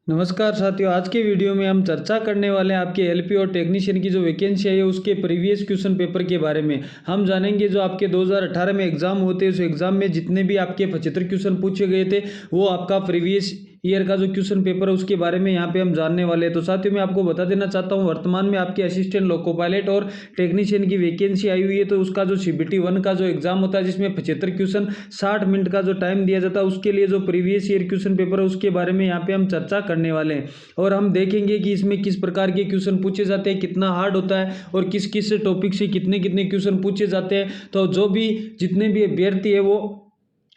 नमस्कार साथियों, आज के वीडियो में हम चर्चा करने वाले हैं आपके एलपी और टेक्नीशियन की जो वैकेंसी है उसके प्रीवियस क्वेश्चन पेपर के बारे में। हम जानेंगे जो आपके 2018 में एग्जाम होते हैं उस एग्जाम में जितने भी आपके 75 क्वेश्चन पूछे गए थे वो आपका प्रीवियस ईयर का जो क्वेश्चन पेपर है उसके बारे में यहाँ पे हम जानने वाले हैं। तो साथियों मैं आपको बता देना चाहता हूँ, वर्तमान में आपके असिस्टेंट लोको पायलट और टेक्नीशियन की वैकेंसी आई हुई है। तो उसका जो CBT 1 का जो एग्जाम होता है जिसमें 75 क्वेश्चन 60 मिनट का जो टाइम दिया जाता है, उसके लिए जो प्रीवियस ईयर क्वेश्चन पेपर है उसके बारे में यहाँ पे हम चर्चा करने वाले हैं। और हम देखेंगे कि इसमें किस प्रकार के क्वेश्चन पूछे जाते हैं, कितना हार्ड होता है और किस किस टॉपिक से कितने कितने क्वेश्चन पूछे जाते हैं। तो जो भी जितने भी अभ्यर्थी है वो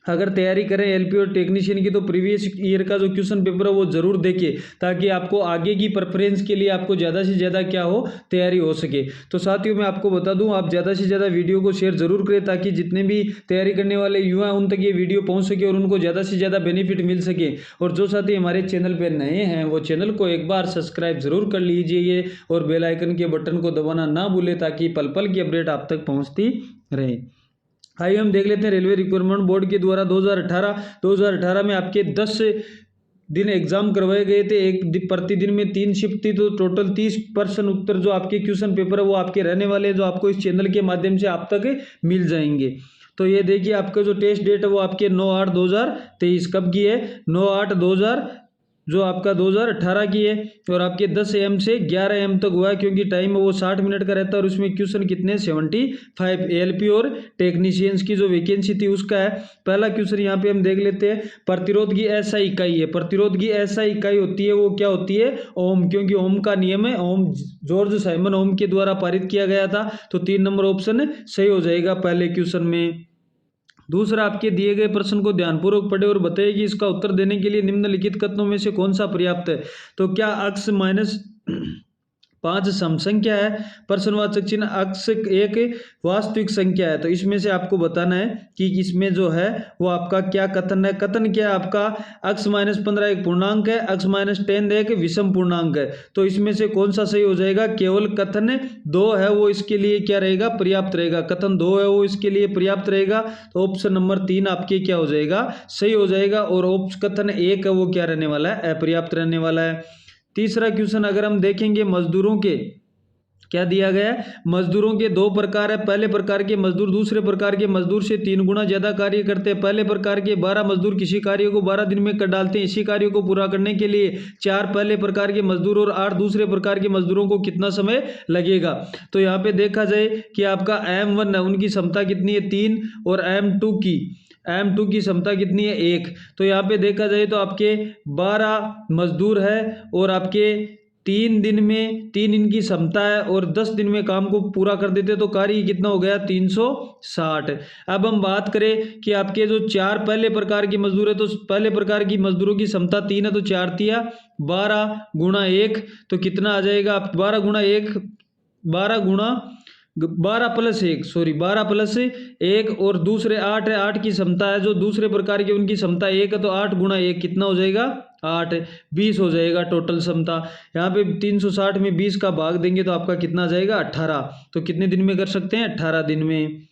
अगर तैयारी करें एलपी और टेक्नीशियन की तो प्रीवियस ईयर का जो क्वेश्चन पेपर है वो जरूर देखिए, ताकि आपको आगे की प्रेफरेंस के लिए आपको ज़्यादा से ज़्यादा क्या हो तैयारी हो सके। तो साथियों मैं आपको बता दूं, आप ज़्यादा से ज़्यादा वीडियो को शेयर जरूर करें ताकि जितने भी तैयारी करने वाले युवा उन तक ये वीडियो पहुंच सके और उनको ज़्यादा से ज़्यादा बेनिफिट मिल सके। और जो साथी हमारे चैनल पर नए हैं वो चैनल को एक बार सब्सक्राइब जरूर कर लीजिए और बेल आइकन के बटन को दबाना ना भूलें ताकि पल पल की अपडेट आप तक पहुँचती रहे। आइए हम देख लेते हैं रेलवे रिक्रूटमेंट बोर्ड के द्वारा 2018 में आपके 10 दिन एग्जाम करवाए गए थे। प्रतिदिन में 3 शिफ्ट थी, तो टोटल 30% उत्तर जो आपके क्वेश्चन पेपर है वो आपके रहने वाले हैं, जो आपको इस चैनल के माध्यम से आप तक मिल जाएंगे। तो ये देखिए आपका जो टेस्ट डेट है वो आपके 9/8/2023 कब की है, 9/8/2000 जो आपका 2018 की है। और आपके 10 AM से 11 AM तक हुआ है, क्योंकि टाइम वो 60 मिनट का रहता है और उसमें क्वेश्चन कितने 75 एलपी और टेक्नीशियंस की जो वैकेंसी थी उसका है। पहला क्वेश्चन यहाँ पे हम देख लेते हैं, प्रतिरोध की ऐसा इकाई है। प्रतिरोध की ऐसा इकाई होती है वो क्या होती है, ओम, क्योंकि ओम का नियम है, ओम जॉर्ज साइमन ओम के द्वारा पारित किया गया था। तो 3 नंबर ऑप्शन सही हो जाएगा पहले क्वेश्चन में। दूसरा, आपके दिए गए प्रश्न को ध्यानपूर्वक पढ़े और बताइए कि इसका उत्तर देने के लिए निम्नलिखित कथनों में से कौन सा पर्याप्त है। तो क्या अक्स -5 सम संख्या है, प्रश्नवाचक चिन्ह अक्स एक वास्तविक संख्या है। तो इसमें से आपको बताना है कि इसमें जो है वो आपका क्या कथन है। कथन क्या है आपका, अक्स -15 एक पूर्णांक है, अक्स -10 एक विषम पूर्णांक है। तो इसमें से कौन सा सही हो जाएगा, केवल कथन 2 है वो इसके लिए क्या रहेगा, पर्याप्त रहेगा। कथन 2 है वो इसके लिए पर्याप्त रहेगा। तो ऑप्शन नंबर 3 आपके क्या हो जाएगा, सही हो जाएगा। और कथन 1 है वो क्या रहने वाला है, अपर्याप्त रहने वाला है। तीसरा क्वेश्चन अगर हम देखेंगे, मजदूरों के क्या दिया गया है, मजदूरों के 2 प्रकार है। पहले प्रकार के मजदूर दूसरे प्रकार के मजदूर से 3 गुना ज्यादा कार्य करते हैं। पहले प्रकार के 12 मजदूर किसी कार्य को 12 दिन में कर डालते हैं। इसी कार्य को पूरा करने के लिए 4 पहले प्रकार के मजदूर और 8 दूसरे प्रकार के मजदूरों को कितना समय लगेगा। तो यहाँ पे देखा जाए कि आपका M1 है, उनकी क्षमता कितनी है 3, और M2 की क्षमता कितनी है 1। तो यहाँ पे देखा जाए तो आपके 12 मजदूर है और आपके 3 दिन में 3 इनकी क्षमता है और 10 दिन में काम को पूरा कर देते, तो कार्य कितना हो गया 360। अब हम बात करें कि आपके जो 4 पहले प्रकार के मजदूर है, तो पहले प्रकार की मजदूरों की क्षमता 3 है, तो 4 तिया 12 गुणा 1, तो कितना आ जाएगा आप 12 गुणा 1 12 गुणा 12 प्लस 1 सॉरी 12 प्लस 1 और दूसरे 8 है, 8 की क्षमता है। जो दूसरे प्रकार की उनकी क्षमता 1 है, तो 8 गुणा 1 कितना हो जाएगा 8, 20 हो जाएगा टोटल क्षमता। यहाँ पे 360 में 20 का भाग देंगे तो आपका कितना आ जाएगा 18। तो कितने दिन में कर सकते हैं, 18 दिन में।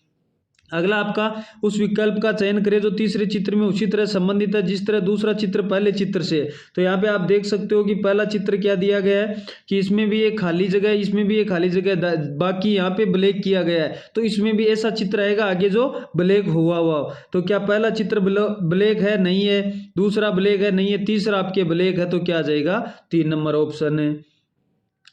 अगला आपका उस विकल्प का चयन करें जो तीसरे चित्र में उसी तरह संबंधित है जिस तरह दूसरा चित्र पहले चित्र से। तो यहाँ पे आप देख सकते हो कि पहला चित्र क्या दिया गया है कि इसमें भी एक खाली जगह है, इसमें भी एक खाली जगह है, बाकी यहाँ पे ब्लैक किया गया है। तो इसमें भी ऐसा चित्र आएगा आगे जो ब्लैक हुआ हुआ। तो क्या पहला चित्र ब्लैक है, नहीं है। दूसरा ब्लैक है, नहीं है। तीसरा आपके ब्लैक है, तो क्या आ जाएगा 3 नंबर ऑप्शन है।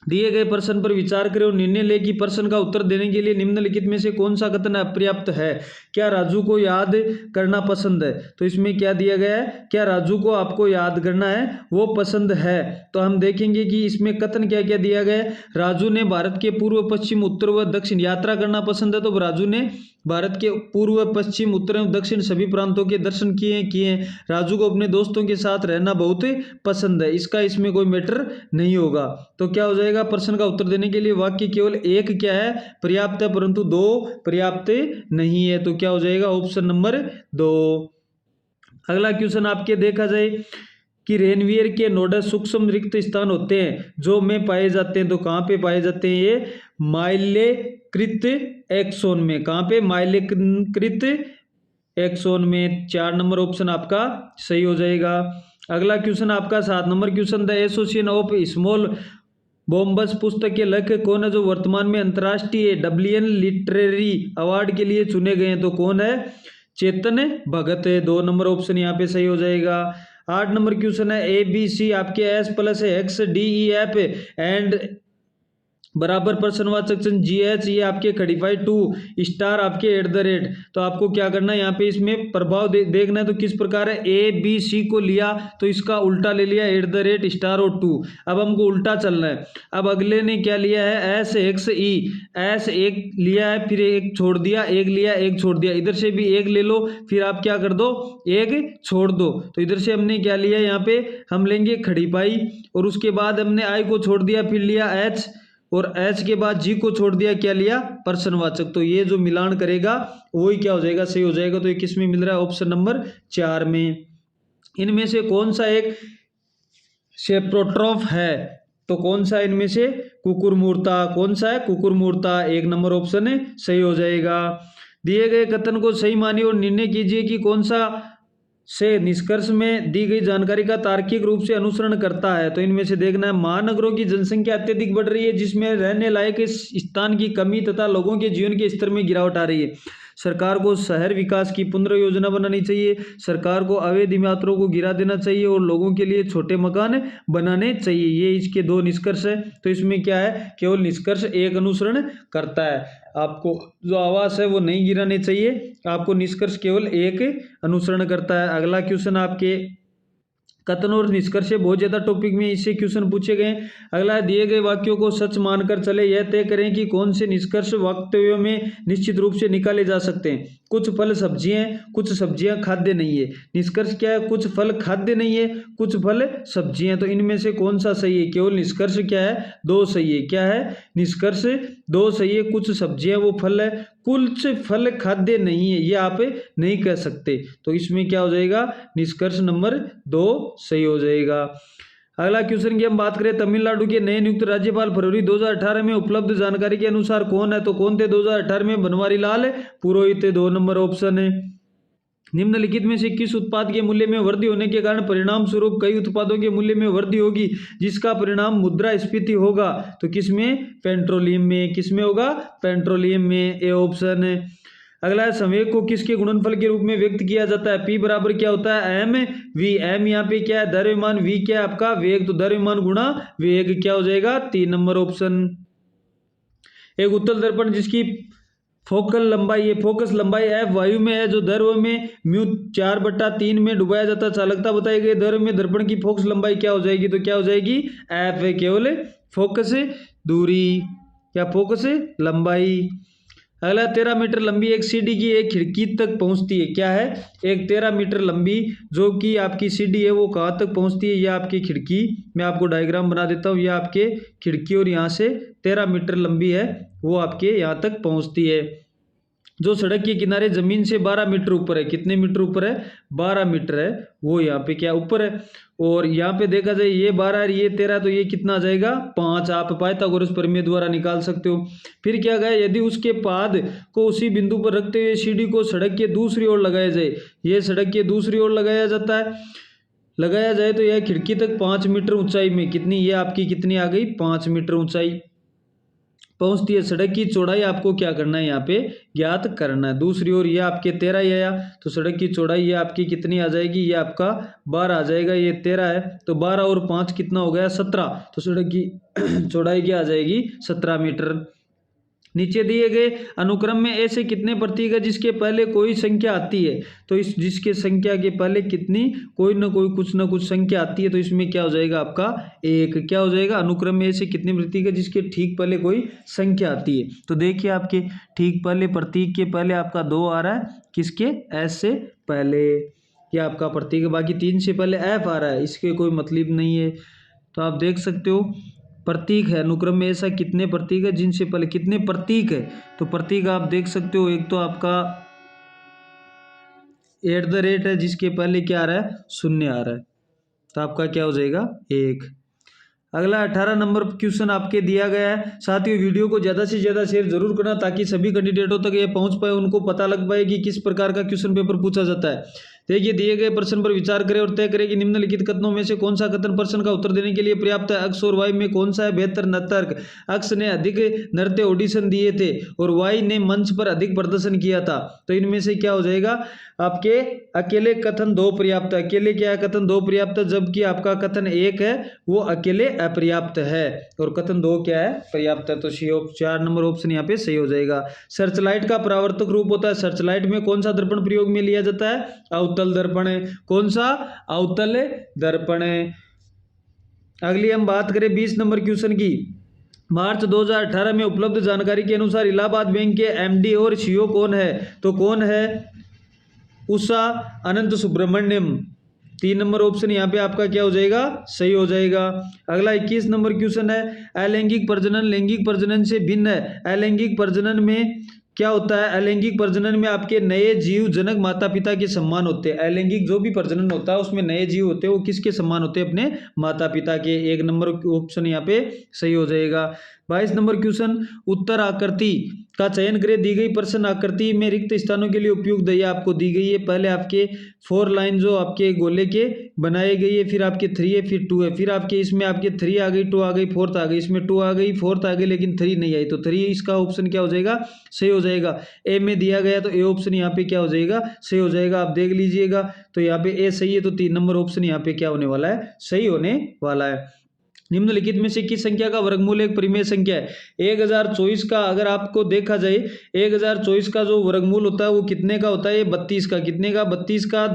दिए गए प्रश्न पर विचार करें और निर्णय लें कि प्रश्न का उत्तर देने के लिए निम्नलिखित में से कौन सा कथन अपर्याप्त है। क्या राजू को याद करना पसंद है। तो इसमें क्या दिया गया है, क्या राजू को आपको याद करना है वो पसंद है। तो हम देखेंगे कि इसमें कथन क्या क्या दिया गया है। राजू ने भारत के पूर्व पश्चिम उत्तर व दक्षिण यात्रा करना पसंद है। तो राजू ने भारत के पूर्व पश्चिम उत्तर एवं दक्षिण सभी प्रांतों के दर्शन किए। राजू को अपने दोस्तों के साथ रहना बहुत पसंद है। इसका इसमें कोई मैटर नहीं होगा। तो क्या हो जाएगा, प्रश्न का उत्तर देने के लिए वाक्य केवल 1 क्या है पर्याप्त है, परंतु 2 पर्याप्त नहीं है। तो क्या हो जाएगा ऑप्शन नंबर 2। अगला क्वेश्चन आपके देखा जाए कि रेनवियर के नोडल सूक्ष्म रिक्त स्थान होते हैं जो में पाए जाते हैं। तो कहाँ पे पाए जाते हैं ये, माइलेकृत एक्सोन में। कहाँ पे, माइलेकृत एक्सोन में। 4 नंबर ऑप्शन आपका सही हो जाएगा। अगला क्वेश्चन आपका 7 number question, the association of small bombs पुस्तक के लेखक कौन है जो वर्तमान में अंतर्राष्ट्रीय डब्लियन लिटरेरी अवार्ड के लिए चुने गए हैं? तो कौन है? चेतन भगत है। 2 नंबर ऑप्शन यहाँ पे सही हो जाएगा। 8 नंबर क्वेश्चन है, ए बी सी आपके S plus x D E F and बराबर प्रश्नवाचक चिन्ह जी एच, ये आपके खड़ीफाई टू स्टार आपके एट द रेट। तो आपको क्या करना है यहाँ पे इसमें प्रभाव देखना है। तो किस प्रकार है, ए बी सी को लिया तो इसका उल्टा ले लिया एट द रेट स्टार और टू। अब हमको उल्टा चलना है। अब अगले ने क्या लिया है, एस एक्स ई, एस एक लिया है फिर एक छोड़ दिया, एक लिया एक छोड़ दिया, इधर से भी एक ले लो फिर आप क्या कर दो, एक छोड़ दो। तो इधर से हमने क्या लिया, यहाँ पे हम लेंगे खड़ीपाई और उसके बाद हमने आई को छोड़ दिया फिर लिया एच और एच के बाद जी को छोड़ दिया, क्या लिया, प्रश्नवाचक। तो ये जो मिलान करेगा वही क्या हो जाएगा, सही हो जाएगा। तो ये किस में मिल रहा है, ऑप्शन नंबर 4 में। इनमें से कौन सा एक सेप्रोट्रॉफ है? तो कौन सा इनमें से, कुकुरमुर्ता। कौन सा है, कुकुरमुर्ता। 1 नंबर ऑप्शन है सही हो जाएगा। दिए गए कथन को सही मानिए और निर्णय कीजिए कि कौन सा से निष्कर्ष में दी गई जानकारी का तार्किक रूप से अनुसरण करता है। तो इनमें से देखना है, महानगरों की जनसंख्या अत्यधिक बढ़ रही है जिसमें रहने लायक स्थान की कमी तथा लोगों के जीवन के स्तर में गिरावट आ रही है। सरकार को शहर विकास की पुनः योजना बनानी चाहिए। सरकार को अवैध इमारतों को गिरा देना चाहिए और लोगों के लिए छोटे मकान बनाने चाहिए। ये इसके 2 निष्कर्ष है। तो इसमें क्या है, केवल निष्कर्ष एक अनुसरण करता है। आपको जो आवास है वो नहीं गिराने चाहिए, आपको निष्कर्ष केवल एक अनुसरण करता है। अगला क्वेश्चन आपके कथन और निष्कर्ष से बहुत ज्यादा टॉपिक में इससे क्वेश्चन पूछे गए। अगला, दिए गए वाक्यों को सच मानकर चले, यह तय करें कि कौन से निष्कर्ष वक्तव्यों में निश्चित रूप से निकाले जा सकते हैं। कुछ फल सब्जियां, कुछ सब्जियां खाद्य नहीं है। निष्कर्ष क्या है, कुछ फल खाद्य नहीं है, कुछ फल सब्जियां। तो इनमें से कौन सा सही है, केवल निष्कर्ष क्या है, 2 सही है। क्या है, निष्कर्ष 2 सही है। कुछ सब्जियां वो फल है, कुछ फल खाद्य नहीं है, ये आप नहीं कह सकते। तो इसमें क्या हो जाएगा, निष्कर्ष नंबर 2 सही हो जाएगा। अगला क्वेश्चन की हम बात करें, तमिलनाडु के नए नियुक्त राज्यपाल फरवरी 2018 में उपलब्ध जानकारी के अनुसार कौन है? तो कौन थे 2018 में? बनवारी लाल पुरोहित। 2 नंबर ऑप्शन है। निम्नलिखित में से किस उत्पाद के मूल्य में वृद्धि होने के कारण परिणाम स्वरूप कई उत्पादों के मूल्य में वृद्धि होगी जिसका परिणाम मुद्रास्फीति होगा? तो किसमें? पेट्रोलियम में। किसमें होगा? पेट्रोलियम में। ए ऑप्शन है। अगला है, संवेग को किसके गुणनफल के रूप में व्यक्त किया जाता है? पी बराबर क्या होता है, एम वी। एम यहाँ पे क्या है, द्रव्यमान, वी क्या है आपका, वेग। तो द्रव्यमान गुणा वेग क्या हो जाएगा, 3 नंबर ऑप्शन। एक उत्तल दर्पण जिसकी फोकल लंबाई है, फोकस लंबाई एफ वायु में है, जो द्रव में म्यू 4/3 में डुबाया जाता है, चालकता बताई गई द्रव में दर्पण की फोकस लंबाई क्या हो जाएगी? तो क्या हो जाएगी, एफ है। केवल फोकस दूरी या फोकस लंबाई। अगला, 13 मीटर लंबी एक सीढ़ी की एक खिड़की तक पहुंचती है। क्या है, एक 13 मीटर लंबी जो कि आपकी सीढ़ी है वो कहाँ तक पहुंचती है? यह आपकी खिड़की, मैं आपको डायग्राम बना देता हूँ। यह आपके खिड़की और यहाँ से 13 मीटर लंबी है, वो आपके यहाँ तक पहुंचती है। जो सड़क के किनारे जमीन से 12 मीटर ऊपर है। कितने मीटर ऊपर है? 12 मीटर है, वो यहाँ पे क्या ऊपर है। और यहाँ पे देखा जाए ये 12 है, ये 13, तो ये कितना आ जाएगा, 5। आप पाइथागोरस प्रमेय द्वारा निकाल सकते हो। फिर क्या गया, यदि उसके पाद को उसी बिंदु पर रखते हुए सीढ़ी को सड़क के दूसरी ओर लगाया जाए, ये सड़क के दूसरी ओर लगाया जाता है, लगाया जाए तो यह खिड़की तक 5 मीटर ऊंचाई में कितनी, ये आपकी कितनी आ गई, 5 मीटर ऊंचाई पहुंचती है। सड़क की चौड़ाई आपको क्या करना है, यहाँ पे ज्ञात करना है। दूसरी ओर ये आपके 13 ही आया, तो सड़क की चौड़ाई ये आपकी कितनी आ जाएगी, ये आपका 12 आ जाएगा। ये 13 है, तो 12 और 5 कितना हो गया, 17। तो सड़क की चौड़ाई क्या आ जाएगी, 17 मीटर। नीचे दिए गए अनुक्रम में ऐसे कितने प्रतीक है जिसके पहले कोई संख्या आती है? तो इस जिसके संख्या के पहले कितनी, कोई ना कोई कुछ ना कुछ संख्या आती है, तो इसमें क्या हो जाएगा आपका 1। क्या हो जाएगा, अनुक्रम में ऐसे कितने प्रतीक है जिसके ठीक पहले कोई संख्या आती है? तो देखिए आपके ठीक पहले प्रतीक के पहले आपका 2 आ रहा है, किसके, एस से पहले, यह आपका प्रतीक है। बाकी 3 से पहले एफ आ रहा है, इसके कोई मतलब नहीं है। तो आप देख सकते हो प्रतीक है, अनुक्रम में ऐसा कितने प्रतीक है जिनसे पहले कितने प्रतीक है? तो प्रतीक आप देख सकते हो, एक तो आपका एट द रेट है जिसके पहले क्या आ रहा है, 0 आ रहा है, तो आपका क्या हो जाएगा 1। अगला 18 नंबर क्वेश्चन आपके दिया गया है। साथियों, वीडियो को ज़्यादा से ज़्यादा शेयर जरूर करना ताकि सभी कैंडिडेटों तक ये पहुंच पाए, उनको पता लग पाए कि किस प्रकार का क्वेश्चन पेपर पूछा जाता है। देखिए दिए गए प्रश्न पर विचार करें और तय करें कि निम्नलिखित कथनों में से कौन सा कथन प्रश्न का उत्तर देने के लिए पर्याप्त है। अक्स और वाई में कौन सा है बेहतर नर्तक? अक्स ने अधिक नृत्य ऑडिशन दिए थे और वाई ने मंच पर अधिक प्रदर्शन किया था। तो इनमें से क्या हो जाएगा? आपके अकेले कथन 2 पर्याप्त है। अकेले क्या है? कथन 2 पर्याप्त है, जबकि आपका कथन 1 है वो अकेले अपर्याप्त है और कथन 2 क्या है? पर्याप्त है। तो 4 नंबर ऑप्शन यहाँ पे सही हो जाएगा। सर्चलाइट का परावर्तक रूप होता है। सर्चलाइट में कौन सा दर्पण प्रयोग में लिया जाता है? अवतल दर्पण है। कौन सा? अवतल दर्पण है। अगली हम बात करें 20 नंबर क्वेश्चन की। मार्च 2018 में उपलब्ध जानकारी के अनुसार इलाहाबाद बैंक के एमडी और सीईओ कौन है? तो कौन है? उषा अनंत सुब्रमण्यम। 3 नंबर ऑप्शन यहाँ पे आपका क्या हो जाएगा? सही हो जाएगा। अगला 21 नंबर क्वेश्चन है। अलैंगिक प्रजनन लैंगिक प्रजनन से भिन्न है। अलैंगिक प्रजनन में क्या होता है? अलैंगिक प्रजनन में आपके नए जीव जनक माता पिता के समान होते हैं। अलैंगिक जो भी प्रजनन होता है उसमें नए जीव होते हैं वो किसके समान होते हैं? अपने माता पिता के। 1 नंबर ऑप्शन यहाँ पे सही हो जाएगा। 22 नंबर क्वेश्चन। उत्तर आकृति का चयन करें। दी गई प्रश्न आकृति में रिक्त स्थानों के लिए उपयुक्त है, आपको दी गई है। पहले आपके 4 लाइन जो आपके गोले के बनाए गई है, फिर आपके 3 है, फिर 2 है, फिर आपके इसमें आपके 3 आ गई, 2 आ गई, 4th आ गई, इसमें 2 आ गई, 4th आ गई, लेकिन 3 नहीं आई। तो 3 इसका ऑप्शन क्या हो जाएगा? सही हो जाएगा। ए में दिया गया तो ए ऑप्शन यहाँ पे क्या हो जाएगा? सही हो जाएगा। आप देख लीजिएगा तो यहाँ पे ए सही है तो 3 नंबर ऑप्शन यहाँ पे क्या होने वाला है? सही होने वाला है। निम्नलिखित में से किस संख्या का वर्गमूल एक परिमेय संख्या है? 1024 का अगर आपको देखा जाए 1024 का जो वर्गमूल होता है वो कितने का होता है? ये 32 का। कितने का? 32 का।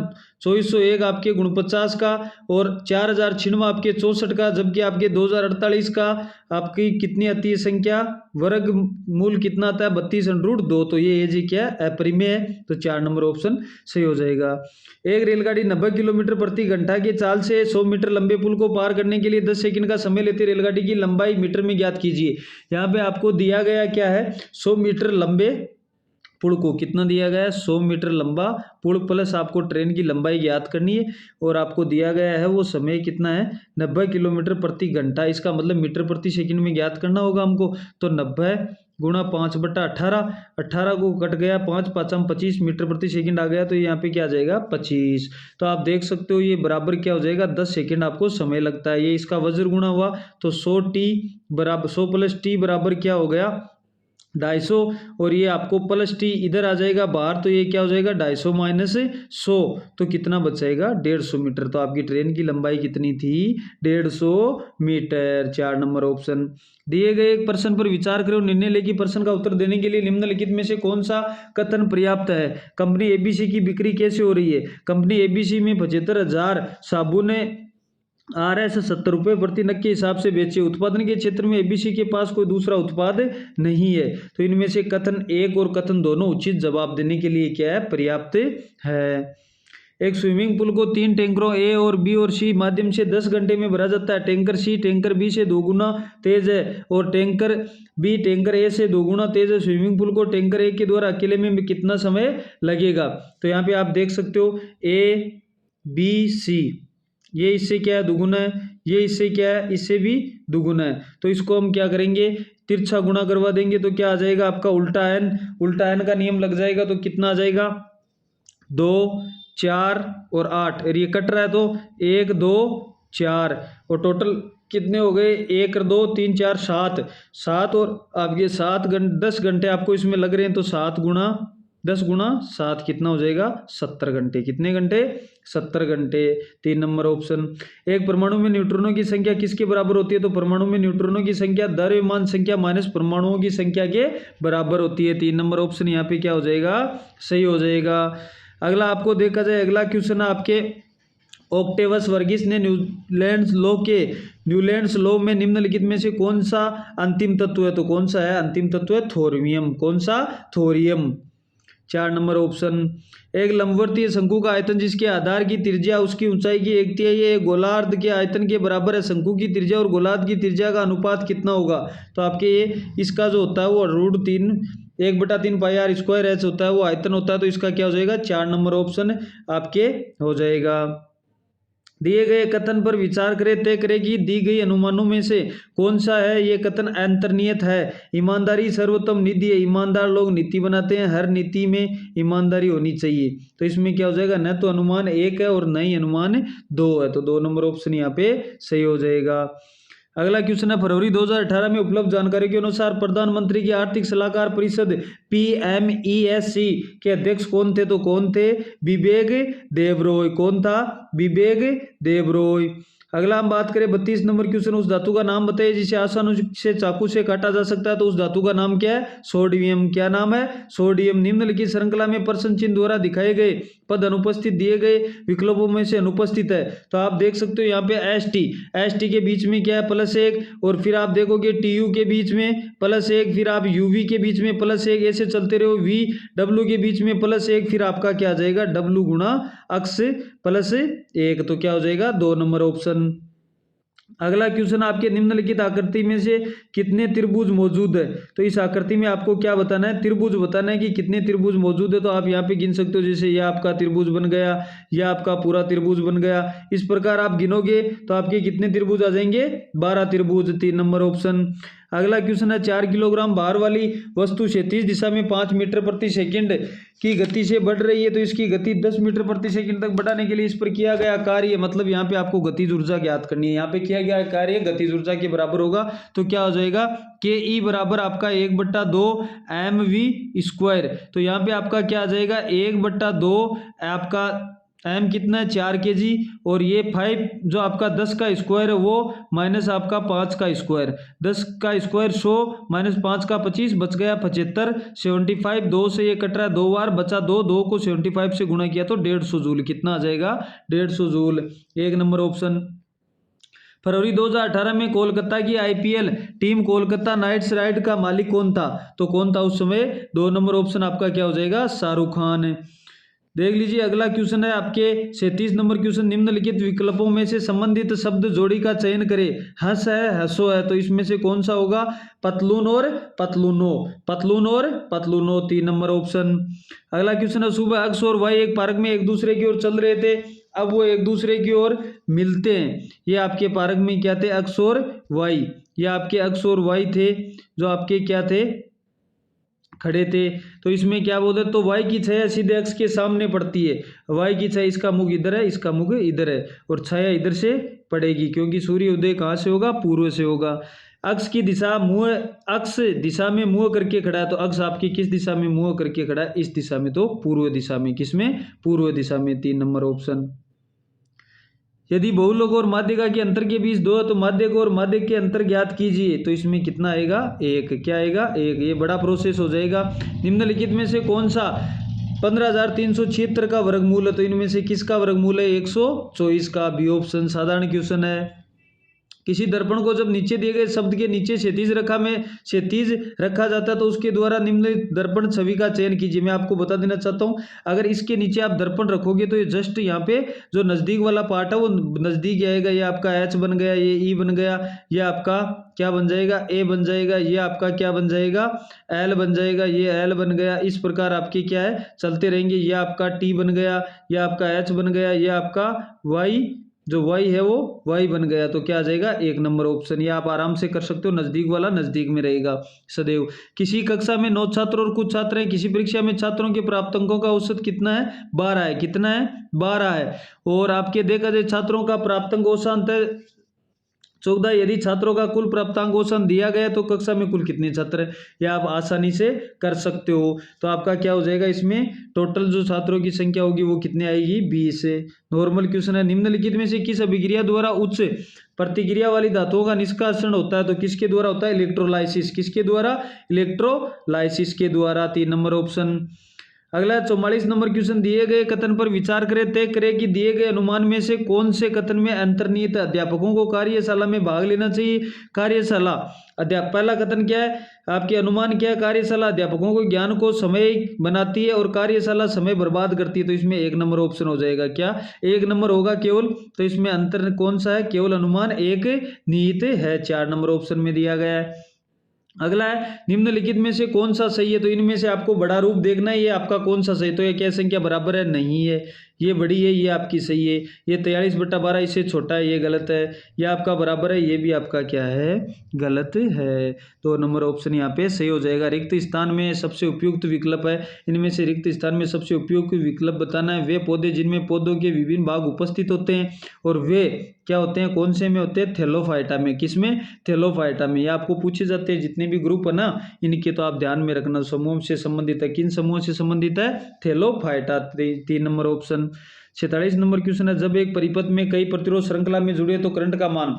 2401 आपके 49 का और 4096 आपके 64 का, जबकि आपके 2048 का आपकी कितनी आती है संख्या? वर्गमूल कितना आता है? 32√2। तो ये जी क्या है? अपरिमेय है। तो 4 नंबर ऑप्शन सही हो जाएगा। एक रेलगाड़ी 90 किलोमीटर प्रति घंटा की चाल से 100 मीटर लंबे पुल को पार करने के लिए 10 सेकंड का समय लेती रेलगाड़ी की लंबाई मीटर में ज्ञात कीजिए। यहाँ पे आपको दिया गया क्या है? 100 मीटर लंबे पुल को कितना दिया गया है? 100 मीटर लंबा पुल प्लस आपको ट्रेन की लंबाई ज्ञात करनी है और आपको दिया गया है वो समय कितना है? 90 किलोमीटर प्रति घंटा। इसका मतलब मीटर प्रति सेकंड में ज्ञात करना होगा हमको। तो 90 गुणा 5/18, 18 को कट गया 5 5 25 मीटर प्रति सेकंड आ गया। तो यहाँ पे क्या आ जाएगा? 25। तो आप देख सकते हो ये बराबर क्या हो जाएगा? 10 सेकंड आपको समय लगता है। ये इसका वज्र गुणा हुआ तो 100t बराबर 100 + t बराबर क्या हो गया? 250 और ये आपको प्लस टी इधर आ जाएगा बाहर तो ये क्या हो जाएगा? 250 माइनस 100 तो कितना बचेगा? 150 मीटर। तो आपकी ट्रेन की लंबाई कितनी थी? 150 मीटर। 4 number option. दिए गए एक प्रश्न पर विचार करें और निर्णय लें कि प्रश्न का उत्तर देने के लिए निम्नलिखित में से कौन सा कथन पर्याप्त है? कंपनी एबीसी की बिक्री कैसे हो रही है? कंपनी एबीसी में 75,000 साबुन RS 70 रुपये प्रति नग के हिसाब से बेचे। उत्पादन के क्षेत्र में एबीसी के पास कोई दूसरा उत्पाद नहीं है। तो इनमें से कथन 1 और कथन दोनों उचित जवाब देने के लिए क्या है? पर्याप्त है। एक स्विमिंग पूल को 3 टैंकरों ए और बी और सी माध्यम से 10 घंटे में भरा जाता है। टैंकर सी टैंकर बी से 2 गुना तेज है और टैंकर बी टैंकर ए से 2 गुना तेज है। स्विमिंग पूल को टैंकर ए के द्वारा अकेले में कितना समय लगेगा? तो यहाँ पे आप देख सकते हो ए बी सी, ये इससे क्या है? दुगुना है। ये इससे क्या है? इससे भी दुगुना है। तो इसको हम क्या करेंगे? तिरछा गुणा करवा देंगे तो क्या आ जाएगा? आपका उल्टा एन। उल्टा एन का नियम लग जाएगा तो कितना आ जाएगा? 2 4 और 8 और ये कट रहा है तो 1 2 4 और टोटल कितने हो गए? 1 2 3 4 7 और आपके 10 घंटे आपको इसमें लग रहे हैं तो 7 गुणा 10 गुणा 7 कितना हो जाएगा? 70 घंटे। कितने घंटे? 70 घंटे। 3 नंबर ऑप्शन। एक परमाणु में न्यूट्रॉनों की संख्या किसके बराबर होती है? तो परमाणु में न्यूट्रॉनों की संख्या द्रव्यमान संख्या माइनस परमाणुओं की संख्या के बराबर होती है। 3 नंबर ऑप्शन यहाँ पे क्या हो जाएगा? सही हो जाएगा। अगला आपको देखा जाए अगला क्वेश्चन है आपके ऑक्टेवस वर्गीस ने न्यूलैंड्स लॉ में निम्नलिखित में से कौन सा अंतिम तत्व है? तो कौन सा है? अंतिम तत्व है थोरियम। कौन सा? थोरियम। 4 number option. एक लंबवर्तीय शंकु का आयतन जिसके आधार की त्रिज्या उसकी ऊंचाई की 1/3 है गोलार्ध के आयतन के बराबर है। शंकु की त्रिज्या और गोलार्ध की त्रिज्या का अनुपात कितना होगा? तो आपके ये इसका जो होता है वो √3 1/3 पाई r स्क्वायर एच होता है वो आयतन होता है। तो इसका क्या हो जाएगा? 4 नंबर ऑप्शन आपके हो जाएगा। दिए गए कथन पर विचार करें, तय करें कि दी गई अनुमानों में से कौन सा है ये कथन अंतर्निहित है। ईमानदारी सर्वोत्तम नीति है, ईमानदार लोग नीति बनाते हैं, हर नीति में ईमानदारी होनी चाहिए। तो इसमें क्या हो जाएगा, न तो अनुमान 1 है और न ही अनुमान 2 है, तो 2 नंबर ऑप्शन यहाँ पे सही हो जाएगा। अगला क्वेश्चन है, फरवरी 2018 में उपलब्ध जानकारी के अनुसार प्रधानमंत्री की आर्थिक सलाहकार परिषद PMESC के अध्यक्ष कौन थे, तो कौन थे, विवेक देबरॉय। कौन था, विवेक देबरॉय। अगला हम बात करें 32 नंबर क्वेश्चन, उस धातु का नाम बताइए जिसे आसानी से चाकू से काटा जा सकता है। तो उस धातु का नाम क्या है, सोडियम। क्या नाम है, सोडियम। निम्नलिखित श्रृंखला में प्रश्न चिन्ह द्वारा दिखाए गए पद अनुपस्थित दिए गए विकल्पों में से अनुपस्थित है। तो आप देख सकते हो यहाँ पे एस टी के बीच में क्या है, +1, और फिर आप देखोगे TU के बीच में +1, फिर आप UV के बीच में +1, ऐसे चलते रहो। VW के बीच में +1, फिर आपका क्या आ जाएगा, W गुणा अक्ष +1, तो क्या हो जाएगा 2 नंबर ऑप्शन। अगला क्वेश्चन, आपके निम्नलिखित आकृति में से कितने त्रिभुज मौजूद है। तो इस आकृति में आपको क्या बताना है, त्रिभुज बताना है कि कितने त्रिभुज मौजूद है। तो आप यहाँ पे गिन सकते हो, जैसे यह आपका त्रिभुज बन गया, यह आपका पूरा त्रिभुज बन गया। इस प्रकार आप गिनोगे तो आपके कितने त्रिभुज आ जाएंगे, 12 त्रिभुज, 3 नंबर ऑप्शन। अगला क्वेश्चन है, 4 किलोग्राम भार वाली वस्तु 36 दिशा में 5 मीटर प्रति सेकंड की गति से बढ़ रही है। तो इसकी गति 10 मीटर प्रति सेकंड तक बढ़ाने के लिए इस पर किया गया कार्य, मतलब यहाँ पे आपको गतिज ऊर्जा ज्ञात करनी है। यहाँ पे किया गया कार्य गतिज ऊर्जा के बराबर होगा। तो क्या हो जाएगा, KE बराबर आपका 1/2 mv²। तो यहाँ पे आपका क्या आ जाएगा, 1/2 आपका m कितना है, 4 kg, और ये 5 जो आपका 10 का स्क्वायर है वो माइनस आपका 5 का स्क्वायर, 10 का स्क्वायर 100 माइनस 5 का 25, बच गया 75, 75, 2 से ये कट रहा है 2 बार, बचा 2, 2 को 75 से गुणा किया तो 150 जूल। कितना आ जाएगा, 150 जूल, 1 नंबर ऑप्शन। फरवरी 2018 में कोलकाता की IPL team Kolkata Knight Riders का मालिक कौन था। तो कौन था उस समय, 2 नंबर ऑप्शन आपका क्या हो जाएगा, शाहरुख खान। देख लीजिए अगला क्वेश्चन है आपके 37 नंबर क्वेश्चन, निम्नलिखित विकल्पों में से संबंधित शब्द जोड़ी का चयन करें। हंस है, हंसो है, तो इसमें से कौन सा होगा, पतलून और पतलूनो, पतलून और पतलूनो, 3 नंबर ऑप्शन। अगला क्वेश्चन है, सुबह अक्स और वाई एक पार्क में एक दूसरे की ओर चल रहे थे, अब वो एक दूसरे की ओर मिलते हैं। ये आपके पार्क में क्या थे, अक्स और वाई, ये आपके अक्स और वाई थे जो आपके क्या थे, खड़े थे। तो इसमें क्या बोलते, तो वाई की छाया सीधे अक्ष के सामने पड़ती है। वाई की छाया, इसका मुख इधर है, इसका मुख इधर है, और छाया इधर से पड़ेगी क्योंकि सूर्य उदय कहाँ से होगा, पूर्व से होगा। अक्ष की दिशा मुंह, अक्ष दिशा में मुंह करके खड़ा है, तो अक्ष आपकी किस दिशा में मुंह करके खड़ा है, इस दिशा में, तो पूर्व दिशा में। किसमें, पूर्व दिशा में, 3 नंबर ऑप्शन। यदि बहुलोक और माध्यिका के अंतर के बीच 2 है तो माध्यक और माध्यक के अंतर ज्ञात कीजिए। तो इसमें कितना आएगा, 1। क्या आएगा, 1। ये बड़ा प्रोसेस हो जाएगा। निम्नलिखित में से कौन सा 15,376 का वर्गमूल है। तो इनमें से किसका वर्गमूल है, 124 का, बी ऑप्शन। साधारण क्वेश्चन है। किसी दर्पण को जब नीचे दिए गए शब्द के नीचे क्षैतिज रेखा में क्षैतिज रखा जाता है तो उसके द्वारा निम्नलिखित दर्पण छवि का चयन कीजिए। मैं आपको बता देना चाहता हूं, अगर इसके नीचे आप दर्पण रखोगे तो ये जस्ट यहाँ पे जो नजदीक वाला पार्ट है वो नजदीक आएगा। ये आपका H बन गया, ये E बन गया, ये आपका क्या बन जाएगा, A बन जाएगा, ये आपका क्या बन जाएगा, L बन जाएगा, ये L बन गया। इस प्रकार आपके क्या है, चलते रहेंगे। ये आपका T बन गया, ये आपका H बन गया, ये आपका Y, जो y है वो y बन गया। तो क्या आ जाएगा, 1 नंबर ऑप्शन। ये आप आराम से कर सकते हो, नजदीक वाला नजदीक में रहेगा सदैव। किसी कक्षा में 9 छात्र और कुछ छात्र हैं, किसी परीक्षा में छात्रों के प्राप्त अंकों का औसत कितना है, 12 है। कितना है, 12 है। और आपके देखा जाए छात्रों का प्राप्तांक औसत है 14। यदि छात्रों का कुल प्राप्तांक औसत दिया गया तो कक्षा में कुल कितने छात्र हैं, यह आप आसानी से कर सकते हो। तो आपका क्या हो जाएगा, इसमें टोटल जो छात्रों की संख्या होगी वो कितनी आएगी, 20। नॉर्मल क्वेश्चन है। निम्नलिखित में से किस अभिक्रिया द्वारा उच्च प्रतिक्रिया वाली धातुओं का निष्कासन होता है। तो किसके द्वारा होता है, इलेक्ट्रोलाइसिस। किसके द्वारा, इलेक्ट्रोलाइसिस के द्वारा, 3 नंबर ऑप्शन। अगला 44 नंबर क्वेश्चन, दिए गए कथन पर विचार करें, तय करें कि दिए गए अनुमान में से कौन से कथन में अंतर्निहित है। अध्यापकों को कार्यशाला में भाग लेना चाहिए। कार्यशाला पहला कथन क्या है, आपके अनुमान क्या है, कार्यशाला अध्यापकों को ज्ञान को समय बनाती है और कार्यशाला समय बर्बाद करती है। तो इसमें 1 नंबर ऑप्शन हो जाएगा। क्या 1 नंबर होगा केवल। तो इसमें अंतर कौन सा है, केवल अनुमान एक निहित है, 4 नंबर ऑप्शन में दिया गया है। अगला है, निम्नलिखित में से कौन सा सही है। तो इनमें से आपको बड़ा रूप देखना है, ये आपका कौन सा सही। तो ये क्या संख्या बराबर है, नहीं है, ये बड़ी है, ये आपकी सही है। ये 43/12 इससे छोटा है, ये गलत है। ये आपका बराबर है, ये भी आपका क्या है, गलत है। 2 नंबर ऑप्शन यहाँ पे सही हो जाएगा। रिक्त स्थान में सबसे उपयुक्त विकल्प है, इनमें से रिक्त स्थान में सबसे उपयुक्त विकल्प बताना है। वे पौधे जिनमें पौधों के विभिन्न भाग उपस्थित होते हैं और वे क्या होते हैं, कौन से में होते हैं, थैलोफाइटा में। किसमें, थैलोफाइटा में। ये आपको पूछे जाते हैं जितने भी ग्रुप है ना, इनके तो आप ध्यान में रखना, समूह से संबंधित है। किन समूह से संबंधित है, Thallophyta. 3 number option. 46 number question है, जब एक परिपथ में कई प्रतिरोध श्रृंखला में जुड़े तो करंट का मान,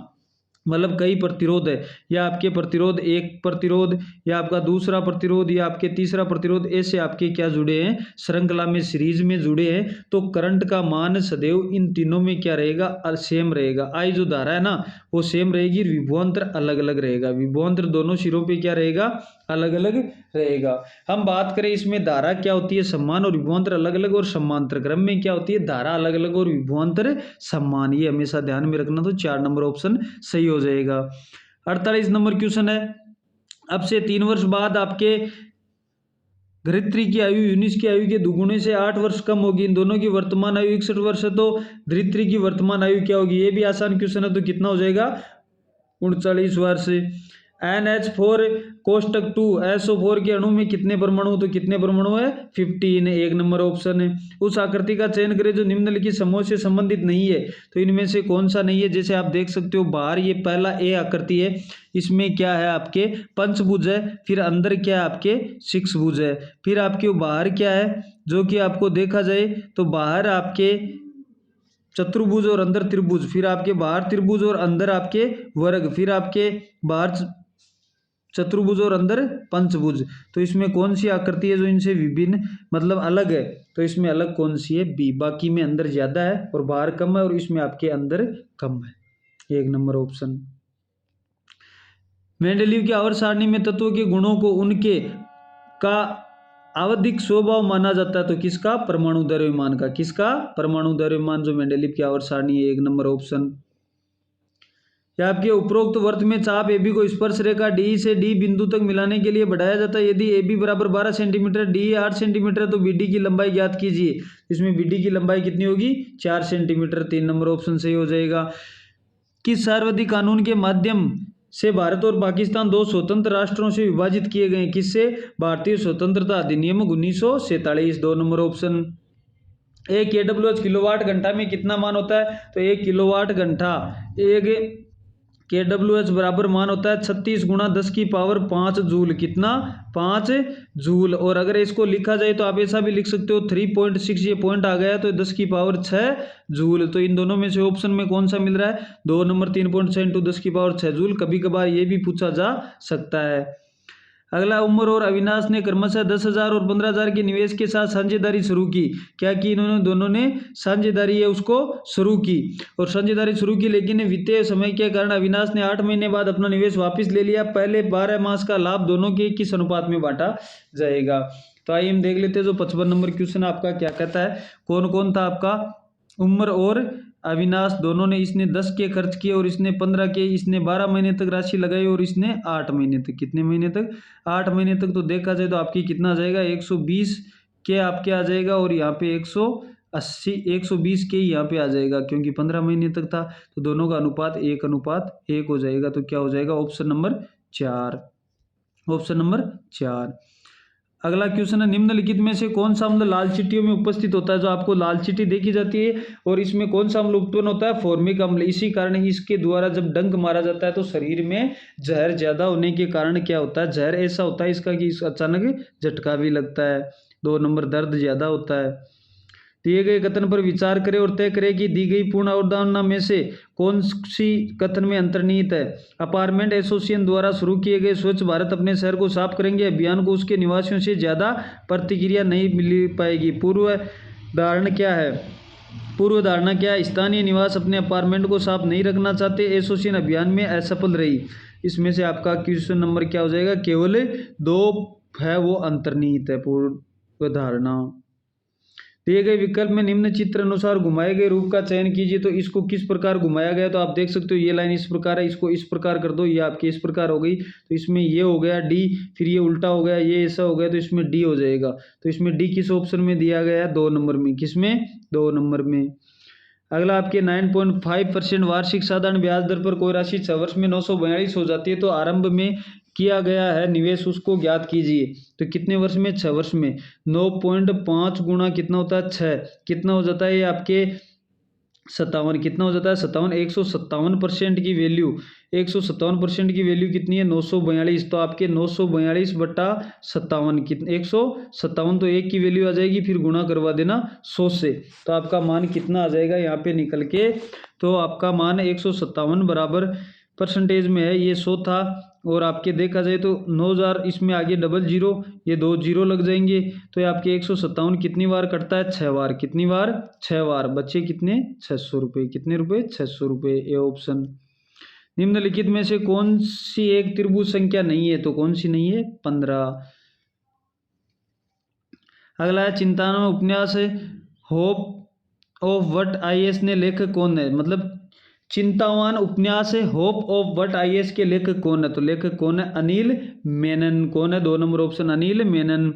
मतलब कई प्रतिरोध है, या आपके प्रतिरोध, एक प्रतिरोध, या आपका दूसरा प्रतिरोध, या आपके तीसरा प्रतिरोध, ऐसे आपके क्या जुड़े हैं, श्रृंखला में, सीरीज में जुड़े हैं, तो करंट का मान सदैव इन तीनों में क्या रहेगा, सेम रहेगा। आई जो धारा है ना वो सेम रहेगी, विभवांतर अलग अलग रहेगा। विभवांतर दोनों सिरों पे क्या रहेगा, अलग अलग रहेगा। हम बात करें इसमें धारा क्या होती है, समान, और विभवांतर अलग अलग, और समांतर क्रम में क्या होती है, धारा अलग अलग और विभवांतर समान। ये हमेशा ध्यान में रखना। तो 4 नंबर ऑप्शन सही हो जाएगा। 48 नंबर क्वेश्चन है, अब से 3 वर्ष बाद आपके धरित्री की आयु यूनिस की आयु के दुगुने से 8 वर्ष कम होगी। इन दोनों की वर्तमान आयु 61 वर्ष है, तो धरित्री की वर्तमान आयु क्या होगी। ये भी आसान क्वेश्चन है, तो कितना हो जाएगा, 39 वर्ष। NH4 कोष्टक 2 SO4 के अणु में कितने परमाणु, तो कितने परमाणु है, 15। 1 नंबर ऑप्शन है। उस आकृति का चयन करें जो निम्नलिखित समूह से संबंधित नहीं है, तो इनमें से कौन सा नहीं है। जैसे आप देख सकते हो बाहर ये पहला ए आकृति है, इसमें क्या है आपके पंचभुज है, फिर अंदर क्या है आपके शिक्षभुज है, फिर आपके बाहर क्या है, जो कि आपको देखा जाए तो बाहर आपके चतुर्भुज और अंदर त्रिभुज, फिर आपके बाहर त्रिभुज और अंदर आपके वर्ग, फिर आपके बाहर चतुर्भुज और अंदर पंचभुज। तो इसमें कौन सी आकृति है जो इनसे विभिन्न, मतलब अलग है, तो इसमें अलग कौन सी है, बी। बाकी में अंदर ज्यादा है और बाहर कम है, और इसमें आपके अंदर कम है। 1 नंबर ऑप्शन। मेंडेलीव की आवर्त सारणी में तत्वों के गुणों को उनके का आवधिक स्वभाव माना जाता है, तो किसका, परमाणु द्रव्यमान का। किसका, परमाणु द्रव्यमान, जो मेंडेलीव की आवर्त सारणी है। 1 नंबर ऑप्शन। या आपके उपरोक्त वृत्त में चाप AB को स्पर्श रेखा D से D बिंदु तक मिलाने के लिए बढ़ाया जाता है। यदि AB बराबर 12 सेंटीमीटर, D 8 सेंटीमीटर, तो BD की लंबाई ज्ञात कीजिए। इसमें BD की लंबाई कितनी होगी, 4 सेंटीमीटर। 3 नंबर ऑप्शन सही हो जाएगा। किस सार्वधिक कानून के माध्यम से भारत और पाकिस्तान 2 स्वतंत्र राष्ट्रों से विभाजित किए गए। किससे, भारतीय स्वतंत्रता अधिनियम 1947। 2 नंबर ऑप्शन। एक KWH किलोवाट घंटा में कितना मान होता है, तो 1 किलोवाट घंटा, एक KWH बराबर मान होता है 36 गुणा 10 की पावर 5 जूल। कितना, 5 जूल। और अगर इसको लिखा जाए तो आप ऐसा भी लिख सकते हो 3.6, ये पॉइंट आ गया तो 10 की पावर 6 जूल। तो इन दोनों में से ऑप्शन में कौन सा मिल रहा है, 2 नंबर। 3.6 इंटू 10 की पावर 6 जूल। कभी कभार ये भी पूछा जा सकता है। अगला, उमर और अविनाश ने क्रमशः 10,000 और 15,000 के निवेश के साथ साझेदारी शुरू की। क्या की इन्होंने, दोनों ने साझेदारी है उसको शुरू की, और साझेदारी शुरू की, लेकिन वित्तीय समय के कारण अविनाश ने 8 महीने बाद अपना निवेश वापस ले लिया। पहले 12 मास का लाभ दोनों के किस अनुपात में बांटा जाएगा। तो आइए हम देख लेते हैं जो 55 नंबर क्वेश्चन आपका क्या कहता है। कौन कौन था आपका, उमर और अविनाश दोनों ने, इसने 10 के खर्च किए और इसने 15 के, इसने 12 महीने तक राशि लगाई और इसने 8 महीने तक। कितने महीने तक, 8 महीने तक। तो देखा जाए तो आपकी कितना आ जाएगा, 120 के आपके आ जाएगा, और यहाँ पे 180, 120 के यहाँ पे आ जाएगा, क्योंकि 15 महीने तक था। तो दोनों का अनुपात 1:1 हो जाएगा। तो क्या हो जाएगा, ऑप्शन नंबर 4। Option number 4। अगला क्वेश्चन है, निम्नलिखित में से कौन सा अम्ल लाल चींटियों में उपस्थित होता है। जो आपको लाल चींटी देखी जाती है, और इसमें कौन सा अम्ल उत्पन्न होता है, फॉर्मिक अम्ल। इसी कारण इसके द्वारा जब डंक मारा जाता है तो शरीर में जहर ज्यादा होने के कारण क्या होता है, जहर ऐसा होता है इसका कि अचानक झटका भी लगता है। 2 नंबर, दर्द ज्यादा होता है। दिए गए कथन पर विचार करें और तय करें कि दी गई पूर्ण अवधारणा में से कौन सी कथन में अंतर्निहित है। अपार्टमेंट एसोसिएशन द्वारा शुरू किए गए स्वच्छ भारत अपने शहर को साफ करेंगे अभियान को उसके निवासियों से ज़्यादा प्रतिक्रिया नहीं मिल पाएगी। पूर्व धारणा क्या है, पूर्व धारणा क्या है, स्थानीय निवास अपने अपार्टमेंट को साफ नहीं रखना चाहते, एसोसिएशन अभियान में असफल रही। इसमें से आपका क्वेश्चन नंबर क्या हो जाएगा, केवल 2 है वो अंतर्निहित है पूर्व धारणा। दिए गए विकल्प में निम्न चित्र अनुसार घुमाए गए रूप का चयन कीजिए। तो इसको किस प्रकार घुमाया गया, तो आप देख सकते हो ये लाइन इस प्रकार है, इसको इस प्रकार कर दो, ये आपकी इस प्रकार हो गई। तो इसमें ये हो गया डी, फिर ये उल्टा हो गया, ये ऐसा हो गया, तो इसमें डी हो जाएगा। तो इसमें डी किस ऑप्शन में दिया गया है, 2 नंबर में। किसमें, 2 नंबर में। अगला आपके 9.5% वार्षिक साधारण ब्याज दर पर कोई राशि 6 वर्ष में 942 हो जाती है, तो आरंभ में किया गया है निवेश उसको ज्ञात कीजिए। तो कितने वर्ष में, 6 वर्ष में। 9.5 गुना कितना होता है, 6, कितना हो जाता है ये आपके 57, कितना हो जाता है 57, 157% की वैल्यू, 157% की वैल्यू कितनी है, 942। तो आपके 942/57 कितने, 157, तो एक की वैल्यू आ जाएगी, फिर गुणा करवा देना 100 से। तो आपका मान कितना आ जाएगा यहाँ पे निकल के, तो आपका मान 157 बराबर परसेंटेज में है, ये 100 था। और आपके देखा जाए तो 9000, इसमें आगे डबल जीरो, ये 2 जीरो लग जाएंगे। तो ये आपके 157 कितनी बार कटता है, 6 बार। कितनी बार, 6 बार। बच्चे कितने, 600 रुपये। कितने रुपये, 600 रुपये। ये ऑप्शन। निम्नलिखित में से कौन सी एक त्रिभुज संख्या नहीं है, तो कौन सी नहीं है, 15। अगला है चिंतामण उपन्यास होप ऑफ वट IAS ने लेखक कौन है, मतलब चिंतावान उपन्यास है होप ऑफ वट IAS के लेखक कौन है, तो लेखक कौन है, अनिल मेनन। कौन है, 2 नंबर ऑप्शन, अनिल मेनन।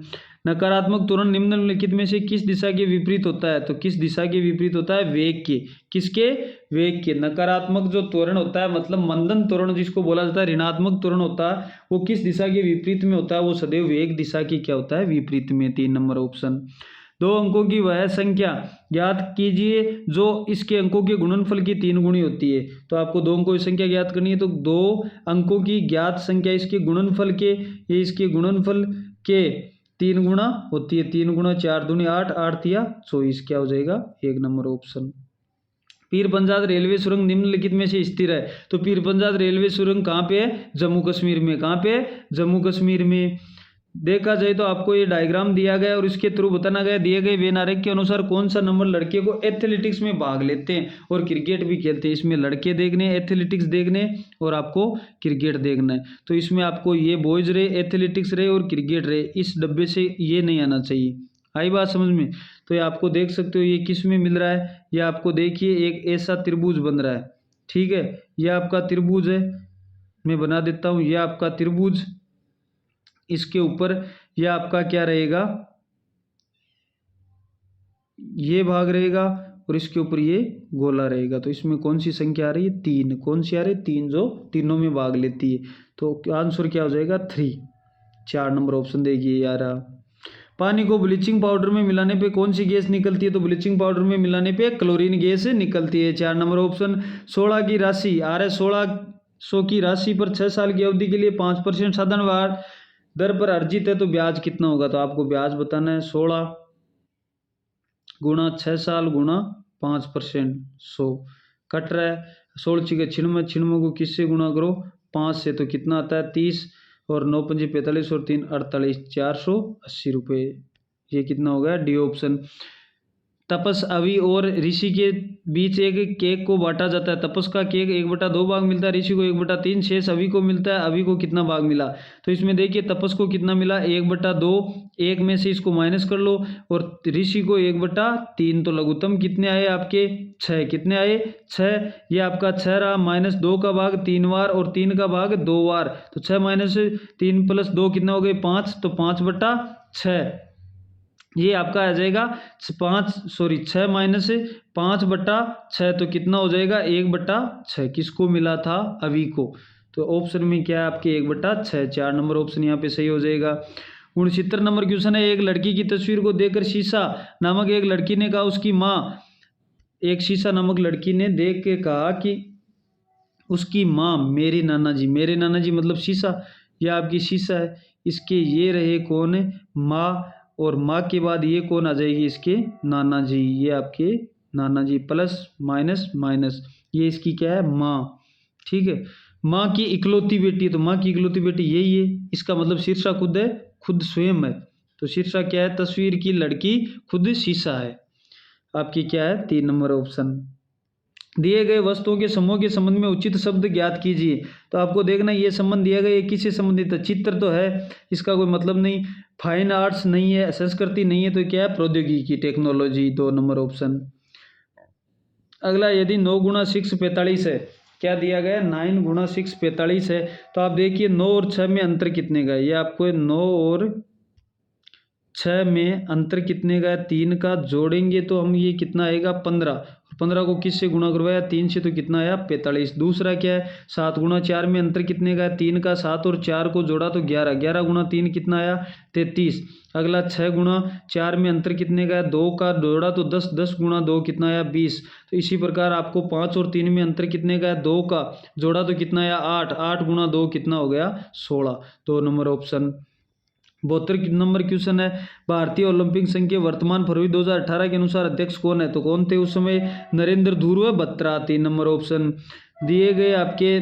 नकारात्मक त्वरण निम्नलिखित में से किस दिशा के विपरीत होता है, तो किस दिशा के विपरीत होता है, वेग के। किसके, वेग के। नकारात्मक जो त्वरण होता है, मतलब मंदन त्वरण जिसको बोला जाता है, ऋणात्मक त्वरण होता है, वो किस दिशा के विपरीत में होता है, वो सदैव वेग दिशा की क्या होता है, विपरीत में। 3 नंबर ऑप्शन। 2 अंकों की वह संख्या ज्ञात कीजिए जो इसके अंकों के गुणनफल की 3 गुणी होती है। तो आपको 2 अंकों की संख्या ज्ञात करनी है, तो 2 अंकों की ज्ञात संख्या इसके गुणनफल के, ये इसके गुणनफल के 3 गुणा होती है। 3 गुणा 4 दूनी 8, 8 तिया 24, क्या हो जाएगा, 1 नंबर ऑप्शन। पीर पंजाब रेलवे सुरंग निम्नलिखित में से स्थिर है। तो पीर पंजाब रेलवे सुरंग कहाँ पे है, जम्मू कश्मीर में। कहाँ पे है, जम्मू कश्मीर में। देखा जाए तो आपको ये डायग्राम दिया गया और इसके थ्रू बताना गया, दिए गए वेन आरेख के अनुसार कौन सा नंबर लड़के को एथलेटिक्स में भाग लेते हैं और क्रिकेट भी खेलते हैं। इसमें लड़के देखने, एथलेटिक्स देखने और आपको क्रिकेट देखना है। तो इसमें आपको ये बॉयज रहे, एथलेटिक्स रहे और क्रिकेट रहे, इस डब्बे से ये नहीं आना चाहिए। आई बात समझ में। तो ये आपको देख सकते हो ये किस में मिल रहा है, ये आपको देखिए एक ऐसा त्रिभुज बन रहा है, ठीक है। ये आपका त्रिभुज है, मैं बना देता हूँ, ये आपका त्रिभुज, इसके ऊपर ये आपका क्या रहेगा, ये भाग रहेगा और इसके ऊपर ये गोला रहेगा। तो इसमें कौन सी संख्या आ रही है, 3। कौन सी आ रही है, 3, जो तीनों में भाग लेती है। तो आंसर क्या हो जाएगा, 3। 4 नंबर ऑप्शन देखिए यार। पानी को ब्लीचिंग पाउडर में मिलाने पे कौन सी गैस निकलती है, तो ब्लीचिंग पाउडर में मिलाने पे क्लोरीन गैस निकलती है। 4 नंबर ऑप्शन। 16 की राशि आ रहा है, 1600 की राशि पर 6 साल की अवधि के लिए 5% साधारण ब्याज दर पर अर्जित है, तो ब्याज कितना होगा। तो आपको ब्याज बताना है, 16 गुणा 6 साल गुणा 5%, 100 कट रहा है। 16 छिके 96, 96 को किससे गुणा करो, 5 से, तो कितना आता है 30, और 9 पंजे 45 और 3 48, 480 रुपये। ये कितना हो गया, डी ऑप्शन। तपस, अवि और ऋषि के बीच एक केक को बांटा जाता है। तपस का केक 1/2 भाग मिलता है, ऋषि को 1/3, शेष अवि को मिलता है। अवि को कितना भाग मिला, तो इसमें देखिए तपस को कितना मिला, 1/2, 1 में से इसको माइनस कर लो, और ऋषि को 1/3। तो लघुत्तम कितने आए आपके, 6। कितने आए, 6। ये आपका 6 रहा, -2 का भाग 3 बार और 3 का भाग 2 बार। तो 6 - 3 + 2 कितना हो गए, 5। तो 5/6 ये आपका आ जाएगा 6 - 5/6, तो कितना हो जाएगा, 1/6। किसको मिला था, अवि को। तो ऑप्शन में क्या है आपके, 1/6। 4 नंबर ऑप्शन यहाँ पे सही हो जाएगा। 69 नंबर क्वेश्चन है, एक लड़की की तस्वीर को देखकर शीशा नामक एक लड़की ने कहा उसकी माँ, एक शीशा नामक लड़की ने देख के कहा कि उसकी माँ, मेरे नाना जी। मेरे नाना जी मतलब शीशा, यह आपकी शीशा है। इसके ये रहे कौन, माँ, और माँ के बाद ये कौन आ जाएगी, इसके नाना जी। ये आपके नाना जी, प्लस माइनस माइनस, ये इसकी क्या है, माँ, ठीक है। माँ की इकलौती बेटी, तो माँ की इकलौती बेटी यही है, इसका मतलब शीर्षा खुद है, खुद स्वयं है। तो शीर्षा क्या है, तस्वीर की लड़की खुद शीशा है। आपकी क्या है, 3 नंबर ऑप्शन। दिए गए वस्तुओं के समूह के संबंध में उचित शब्द ज्ञात कीजिए। तो आपको देखना ये संबंध दिया गया, ये किससे संबंधित है? चित्र तो है, इसका कोई मतलब नहीं। फाइन आर्ट्स नहीं है, संस्कृति नहीं है, तो क्या है? प्रौद्योगिकी, टेक्नोलॉजी, 2 नंबर ऑप्शन। अगला, यदि 9 गुणा 6 45 है, क्या दिया गया? 9 गुणा 6 45 है। तो आप देखिए 9 और 6 में अंतर कितने का है? ये आपको 9 और 6 में अंतर कितने का है? 3 का। जोड़ेंगे तो हम ये कितना आएगा? 15। 15 को किससे गुणा करवाया? 3 से, तो कितना आया? 45। दूसरा क्या है? 7 गुणा 4 में अंतर कितने का है? 3 का। 7 और 4 को जोड़ा तो 11। 11 गुणा 3 कितना आया? 33। अगला 6 गुणा 4 में अंतर कितने का है? 2 का। जोड़ा तो 10। 10 गुणा 2 कितना आया? 20। तो इसी प्रकार आपको 5 और 3 में अंतर कितने का है? 2 का। जोड़ा तो कितना आया? 8। 8 गुणा 2 कितना हो गया? 16। 2 नंबर ऑप्शन। 72 नंबर क्वेश्चन है, भारतीय ओलंपिक संघ के वर्तमान फरवरी 2018 के अनुसार अध्यक्ष कौन है? तो कौन थे उस समय? नरेंद्र ध्रुव बत्रा। 3 number option. दिए गए आपके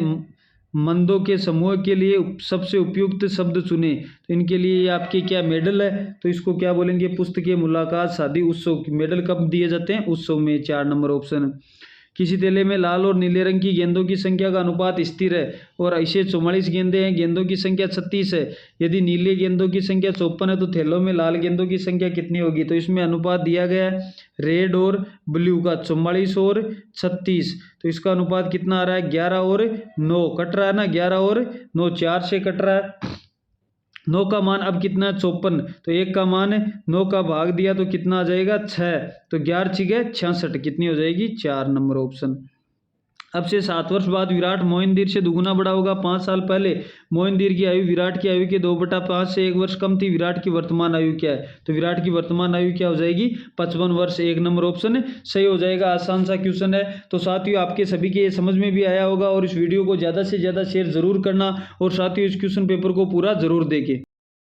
मंदों के समूह के लिए सबसे उपयुक्त शब्द चुने। तो इनके लिए आपके क्या मेडल है? तो इसको क्या बोलेंगे? पुस्तकीय, मुलाकात, शादी, उत्सव। मेडल कब दिए जाते हैं? उत्सव में। 4 नंबर ऑप्शन। किसी थैले में लाल और नीले रंग की गेंदों की संख्या का अनुपात स्थिर है और ऐसे 44 गेंदें हैं, गेंदों की संख्या 36 है। यदि नीले गेंदों की संख्या 54 है तो थैलों में लाल गेंदों की संख्या कितनी होगी? तो इसमें अनुपात दिया गया है रेड और ब्लू का, 44 और 36। तो इसका अनुपात कितना आ रहा है? 11 और 9 कट रहा है ना, 11 और 9, 4 से कट रहा है। 9 का मान अब कितना है? 54। तो 1 का मान 9 का भाग दिया तो कितना आ जाएगा? 6। तो 11 छिके 66, कितनी हो जाएगी? 4 नंबर ऑप्शन। अब से 7 वर्ष बाद विराट मोहिंदीर से दुगुना बड़ा होगा। 5 साल पहले मोहिंदीर की आयु विराट की आयु के 2/5 से 1 वर्ष कम थी। विराट की वर्तमान आयु क्या है? तो विराट की वर्तमान आयु क्या हो जाएगी? 55 वर्ष। 1 नंबर ऑप्शन सही हो जाएगा। आसान सा क्वेश्चन है। तो साथियों, आपके सभी के समझ में भी आया होगा और इस वीडियो को ज़्यादा से ज़्यादा शेयर जरूर करना और साथियों इस क्वेश्चन पेपर को पूरा जरूर देखें।